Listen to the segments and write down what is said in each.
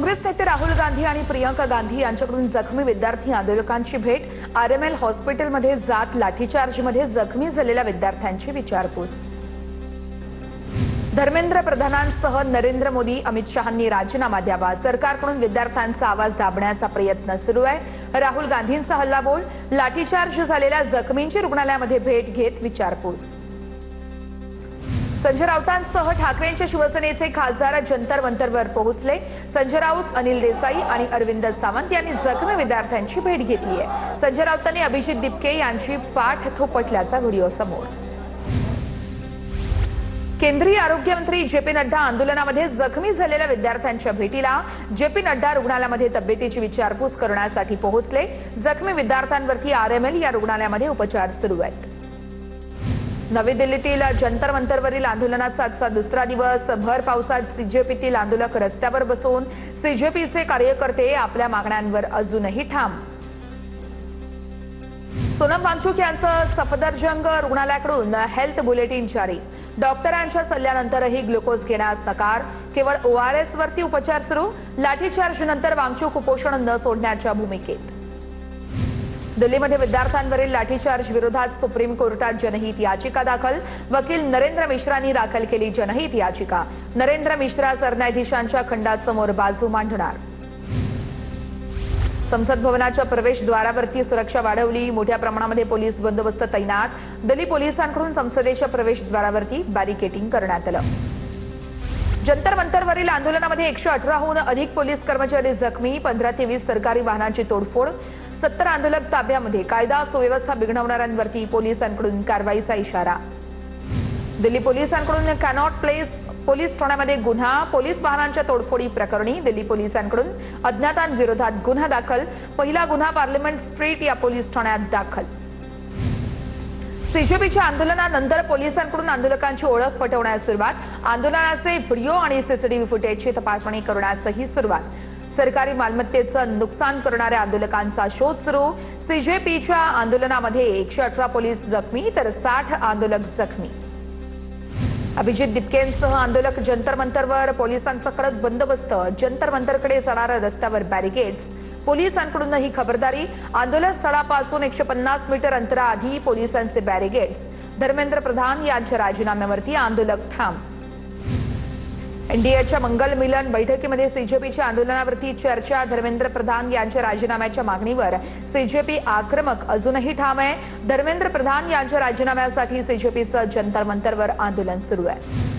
काँग्रेस नेते राहुल गांधी आणि प्रियंका गांधी यांच्याकडून जखमी विद्यार्थी आंदोलकांची भेट। आरएमएल हॉस्पिटलमध्ये जात लाठीचार्जमध्ये जखमी झालेल्या विद्यार्थ्यांची विचारपूस। धर्मेंद्र प्रधानांसह नरेंद्र मोदी अमित शहांनी राजीनामा द्यावा। सरकारकडून विद्यार्थ्यांचा आवाज दाबण्याचा प्रयत्न सुरू आहे। राहुल गांधींचा हल्लाबोल, लाठीचार्ज झालेल्या जखमींची रुग्णालयामध्ये भेट घेत विचारपूस। संजय राऊतांसह ठाकरेंच्या शिवसेनेचे खासदार जंतर मंतरवर पोहोचले। संजय राऊत, अनिल देसाई आणि अरविंद सावंत यांनी जखमी विद्यार्थ्यांची भेट घेतली आहे। संजय राऊतांनी अभिजित दिपके यांची पाठ थोपटल्याचा व्हिडिओ समोर। केंद्रीय आरोग्य मंत्री जे.पी. नड्डा आंदोलनामध्ये जखमी झालेल्या विद्यार्थ्यांच्या भेटीला। जे.पी. नड्डा रुग्णालयामध्ये तब्येतीची विचारपूस करण्यासाठी पोहोचले। जखमी विद्यार्थ्यांवरती आरएमएल या रुग्णालयामध्ये उपचार सुरू आहेत। नवी दिल्लीतील जंतर मंतरवरील आंदोलनाचा आजचा दुसरा दिवस। भर पावसात सीजेपीतील आंदोलक रस्त्यावर बसून सीजेपीचे कार्यकर्ते आपल्या मागण्यांवर अजूनही ठाम। सोनम वांगचुक यांचं सफदरजंग रुग्णालयाकडून हेल्थ बुलेटिन जारी। डॉक्टरांच्या सल्ल्यानंतरही ग्लुकोज घेण्यास नकार। केवळ ओआरएस वरती उपचार सुरू। लाठीचार्ज नंतर वांगचुक उपोषण न सोडण्याच्या भूमिकेत। दिल्लीमध्ये विद्यार्थ्यांवरील लाठीचार्ज विरोधात सुप्रीम कोर्टात जनहित याचिका दाखल। वकील नरेंद्र मिश्रांनी दाखल केली जनहित याचिका। नरेंद्र मिश्रा सरन्यायाधीशांच्या खंडासमोर बाजू मांडणार। संसद भवनाच्या प्रवेशद्वारावरती सुरक्षा वाढवली। मोठ्या प्रमाणामध्ये पोलीस बंदोबस्त तैनात। दिल्ली पोलिसांकडून संसदेच्या प्रवेशद्वारावरती बॅरिकेडिंग करण्यात आलं। जंतर मंतरवरील आंदोलनामध्ये 118हून अधिक पोलीस कर्मचारी जखमी। 15 ते 20 सरकारी वाहनांची तोडफोड। 70 आंदोलक ताब्यामध्ये। कायदा सुव्यवस्था बिघडवणाऱ्यांवरती पोलिसांकडून कारवाईचा इशारा। दिल्ली पोलिसांकडून कॅनॉट प्लेस पोलीस ठाण्यामध्ये गुन्हा। पोलीस वाहनांच्या तोडफोडी प्रकरणी दिल्ली पोलिसांकडून अज्ञातांविरोधात गुन्हा दाखल। पहिला गुन्हा पार्लमेंट स्ट्रीट या पोलीस ठाण्यात दाखल। सीजेपीच्या आंदोलनानंतर पोलिसांकडून आंदोलकांची ओळख पटवण्यास सुरुवात। आंदोलनाचे व्हिडिओ आणि सीसीटीव्ही फुटेजची तपासणी करण्यासही सुरुवात। सरकारी मालमत्तेचं नुकसान करणाऱ्या आंदोलकांचा शोध सुरू। सीजेपीच्या आंदोलनामध्ये 118 पोलीस जखमी तर 60 आंदोलक जखमी। अभिजित दिपकेंसह आंदोलक जंतर मंतरवर। पोलिसांचा कडक बंदोबस्त। जंतर मंतरकडे जाणाऱ्या रस्त्यावर बॅरिकेड्स। पोलिसांकडून ही खबरदारी। आंदोलन स्थळापासून 150 मीटर अंतराआधी पोलिसांचे बॅरिकेड्स। धर्मेंद्र प्रधान यांच्या राजीनाम्यावरती आंदोलक ठाम। एनडीएच्या मंगल मिलन बैठकीमध्ये सीजेपीच्या आंदोलनावरती चर्चा। धर्मेंद्र प्रधान यांच्या राजीनाम्याच्या मागणीवर सीजेपी आक्रमक अजूनही ठाम आहे। धर्मेंद्र प्रधान यांच्या राजीनाम्यासाठी सीजेपीचं जंतर मंतरवर आंदोलन सुरू आहे।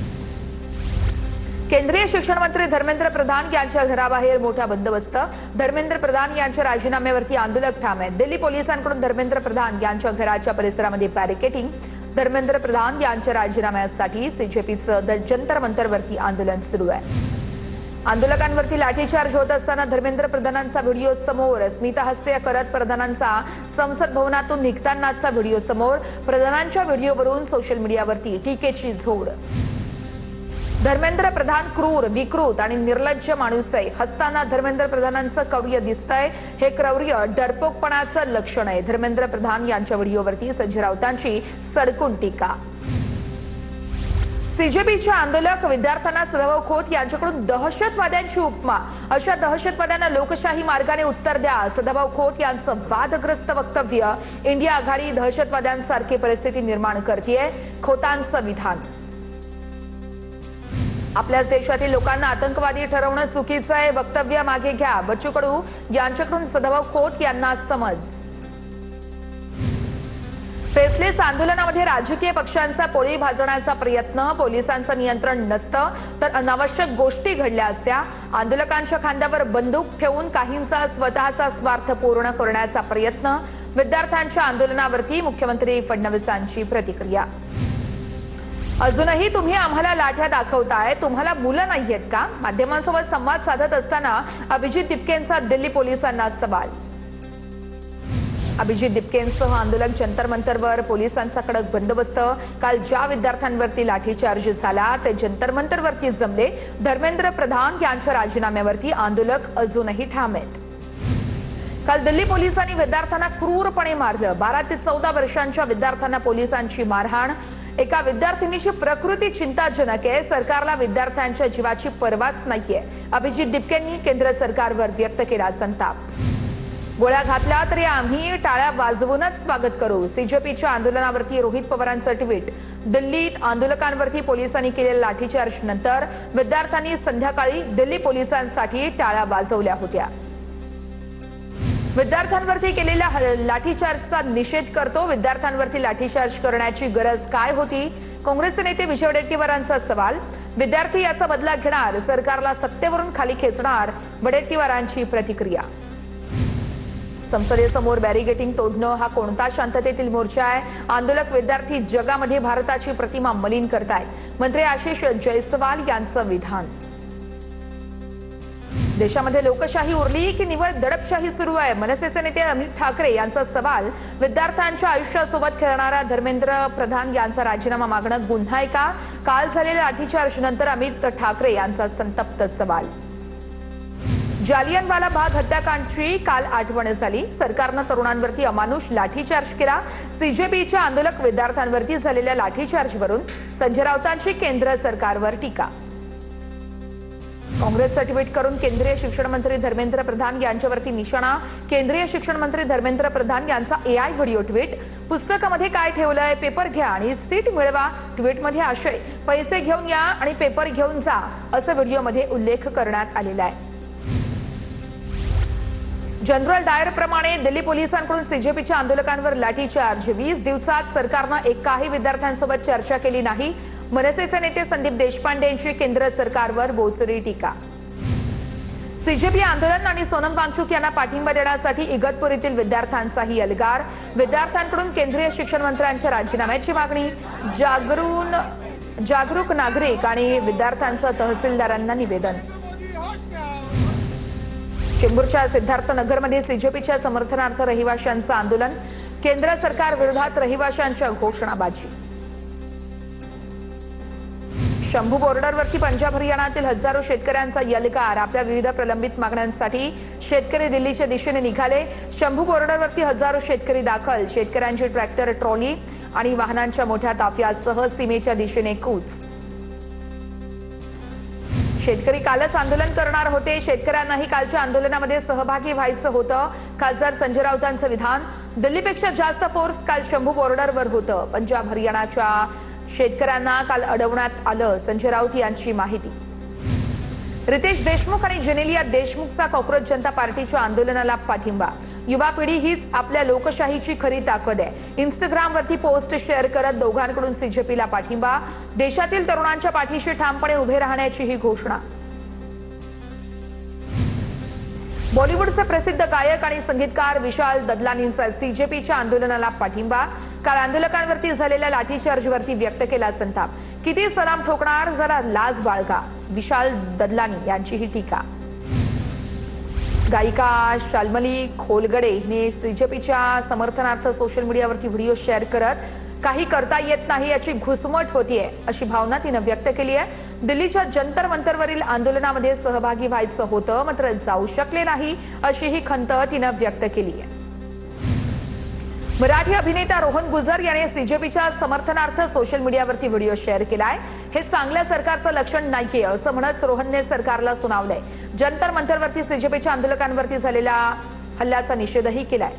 केंद्रीय शिक्षण मंत्री धर्मेंद्र प्रधान यांच्या घराबाहेर मोठा बंदोबस्त। धर्मेंद्र प्रधान यांच्या राजीनाम्यावरती आंदोलक ठाम आहेत। दिल्ली पोलिसांकडून धर्मेंद्र प्रधान यांच्या घराच्या परिसरामध्ये बॅरिकेडिंग। धर्मेंद्र प्रधान यांच्या राजीनाम्यासाठी सीजेपीचं जंतर मंतरवरती आंदोलन सुरू आहे। आंदोलकांवरती लाठीचार्ज होत असताना धर्मेंद्र प्रधानांचा व्हिडिओ समोर। स्मितहास्य करत प्रधानांचा संसद भवनातून निघतानाचा व्हिडिओ समोर। प्रधानांच्या व्हिडिओवरून सोशल मीडियावरती टीकेची झोड। धर्मेंद्र प्रधान क्रूर, विकृत आणि निर्लज्ज माणूस आहे। हसताना धर्मेंद्र प्रधानांचं क्रौर्य दिसतंय। हे क्रौर्य डरपोकपणाचं लक्षण आहे। धर्मेंद्र प्रधान यांच्या व्हिडिओवरती संजय राऊतांची सडकून टीका। सीजेपीच्या आंदोलक विद्यार्थ्यांना सदाभाऊ खोत यांच्याकडून दहशतवाद्यांची उपमा। अशा दहशतवाद्यांना लोकशाही मार्गाने उत्तर द्या। सदाभाऊ खोत यांचं वादग्रस्त वक्तव्य। इंडिया आघाडी दहशतवाद्यांसारखी परिस्थिती निर्माण करतेय, खोतांचं विधान। आपल्याच देशातील लोकांना आतंकवादी ठरवणं चुकीचं आहे, वक्तव्य मागे घ्या। बच्चू कडू यांच्याकडून सदाभाऊ खोत यांना समज। फेसलेस आंदोलनामध्ये राजकीय पक्षांचा पोळी भाजण्याचा प्रयत्न। पोलिसांचं नियंत्रण नसतं तर अनावश्यक गोष्टी घडल्या असत्या। आंदोलकांच्या खांद्यावर बंदूक ठेवून काहींचा स्वतःचा स्वार्थ पूर्ण करण्याचा प्रयत्न। विद्यार्थ्यांच्या आंदोलनावरती मुख्यमंत्री फडणवीसांची प्रतिक्रिया। अजूनही तुम्ही आम्हाला लाठ्या दाखवताय, तुम्हाला मुलं नाहीयेत का? माध्यमांसोबत संवाद साधत असताना अभिजित दिपकेंचा दिल्ली पोलिसांना सवाल। अभिजित दिपकेंसह आंदोलक जंतर मंतरवर। पोलिसांचा कडक बंदोबस्त। काल ज्या विद्यार्थ्यांवरती लाठीचार्ज झाला ते जंतर मंतरवरती जमले। धर्मेंद्र प्रधान यांच्या राजीनाम्यावरती आंदोलक अजूनही ठाम आहेत। काल दिल्ली पोलिसांनी विद्यार्थ्यांना क्रूरपणे मारलं। 12 ते 14 वर्षांच्या विद्यार्थ्यांना पोलिसांची मारहाण। एका विद्यार्थिनीची प्रकृती चिंताजनक आहे, सरकारला विद्यार्थ्यांच्या जीवाची पर्वाच नाहीये। अभिजित दिपकेंनी केंद्र सरकारवर व्यक्त केला संताप। गोळ्या घातल्या तरी आम्ही टाळ्या वाजवूनच स्वागत करू। सीजेपीच्या आंदोलनावरती रोहित पवारांचं ट्विट। दिल्लीत आंदोलकांवरती पोलिसांनी केलेल्या लाठीचार्ज नंतर विद्यार्थ्यांनी संध्याकाळी दिल्ली पोलिसांसाठी टाळ्या वाजवल्या होत्या। विद्यार्थ्यांवरती केलेल्या लाठीचार्जचा निषेध करतो। विद्यार्थ्यांवरती लाठीचार्ज करण्याची गरज काय होती? काँग्रेसचे नेते विजय वडेट्टीवारांचा सवाल। विद्यार्थी याचा बदला घेणार, सरकारला सत्तेवरून खाली खेचणार, वडेट्टीवारांची प्रतिक्रिया। संसदे समोर बॅरिगेटिंग तोडणं हा कोणता शांततेतील मोर्चा आहे? आंदोलक विद्यार्थी जगामध्ये भारताची प्रतिमा मलिन करतायत, मंत्री आशिष जयस्वाल यांचं विधान। देशामध्ये लोकशाही उरली की निव्वळ दडपशाही सुरू आहे? मनसेचे नेते अमित ठाकरे यांचा सवाल। विद्यार्थ्यांच्या आयुष्यासोबत खेळणारा धर्मेंद्र प्रधान यांचा राजीनामा मागणं गुन्हा आहे का? काल झालेल्या लाठीचार्ज नंतर अमित ठाकरे यांचा संतप्त सवाल। जालियनवाला बाग हत्याकांडची काल आठवण झाली। सरकारनं तरुणांवरती अमानुष लाठीचार्ज केला। सीजेपीच्या आंदोलक विद्यार्थ्यांवरती झालेल्या लाठीचार्जवरून संजय राऊतांची केंद्र सरकारवर टीका। काँग्रेसचं ट्विट करून केंद्रीय शिक्षण मंत्री धर्मेंद्र प्रधान यांच्यावरती निशाणा। केंद्रीय शिक्षण मंत्री धर्मेंद्र प्रधान यांचा एआय व्हिडिओ ट्विट। पुस्तकामध्ये काय ठेवलंय? पेपर घ्या आणि सीट मिळवा। ट्विटमध्ये आशय, पैसे घेऊन या आणि पेपर घेऊन जा, असं व्हिडिओमध्ये उल्लेख करण्यात आलेला आहे। जनरल डायर प्रमाणे दिल्ली पोलिसांकडून सीजेपीच्या आंदोलकांवर लाठीचार्ज। 20 दिवसात सरकारनं एकाही विद्यार्थ्यांसोबत चर्चा केली नाही। मनसेचे नेते संदीप देशपांडे यांची केंद्र सरकारवर बोचरी टीका। सीजेपी आंदोलन आणि सोनम वांगचुक यांना पाठिंबा देण्यासाठी इगतपुरीतील विद्यार्थ्यांचाही एल्गार। विद्यार्थ्यांकडून केंद्रीय शिक्षण मंत्र्यांच्या राजीनाम्याची मागणी। जागरूक नागरिक आणि विद्यार्थ्यांचं तहसीलदारांना निवेदन। चेंबूरच्या सिद्धार्थनगरमध्ये सीजेपीच्या समर्थनार्थ रहिवाशांचं आंदोलन। केंद्र सरकार विरोधात रहिवाशांच्या घोषणाबाजी। शंभू बॉर्डरवरती पंजाब हरियाणातील हजारो शेतकऱ्यांचा एल्गार। आपल्या विविध प्रलंबित मागण्यांसाठी शेतकरी दिल्लीच्या दिशेने निघाले। शंभू बॉर्डरवरती हजारो शेतकरी दाखल। शेतकऱ्यांची ट्रॅक्टर, ट्रॉली आणि वाहनांच्या मोठ्या ताफ्यासह सीमेच्या दिशेने कूच। शेतकरी कालच आंदोलन करणार होते। शेतकऱ्यांनाही कालच्या आंदोलनामध्ये सहभागी व्हायचं होतं। खासदार संजय राऊतांचं विधान। दिल्लीपेक्षा जास्त फोर्स काल शंभू बॉर्डरवर होतं। पंजाब हरियाणाच्या शेतकऱ्यांना काल अडवण्यात आलं, संजय राऊत यांची माहिती। रितेश देशमुख आणि जेनेलिया देशमुखचा कॉक्रोच जनता पार्टीच्या आंदोलनाला पाठिंबा। युवा पिढी हीच आपल्या लोकशाहीची खरी ताकद आहे। इंस्टाग्रामवरती पोस्ट शेअर करत दोघांकडून सीजेपीला पाठिंबा। देशातील तरुणांच्या पाठीशी ठामपणे उभे राहण्याची ही घोषणा। बॉलिवूडचे प्रसिद्ध गायक आणि संगीतकार विशाल ददलानींचा सीजेपीच्या आंदोलनाला पाठिंबा। काल आंदोलकांवरती झालेल्या लाठीचार्जवरती व्यक्त केला संताप। किती सलाम ठोकणार, जरा लाज बाळगा, विशाल ददलानी यांची ही टीका। गायिका शाल्मली खोलगडे हिने सीजेपीच्या समर्थनार्थ सोशल मीडियावरती व्हिडिओ शेअर करत काही करता येत नाही याची घुसमट होतीये अशी भावना तिने व्यक्त केली आहे। दिल्लीच्या जंतर मंतरवरील आंदोलनामध्ये सहभागी व्हायचं होतं, मात्र जाऊ शकले नाही अशी ही खंत तिने व्यक्त केली आहे। मराठी अभिनेता रोहन गुजर याने सीजेपीच्या समर्थनार्थ सोशल मीडियावरती व्हिडिओ शेअर केलाय। हे चांगल्या सरकारचं लक्षण नाहीये असं म्हणत रोहनने सरकारला सुनावलंय। जंतर मंतरवरती सीजेपीच्या आंदोलकांवरती झालेल्या हल्ल्याचा निषेधही केलाय।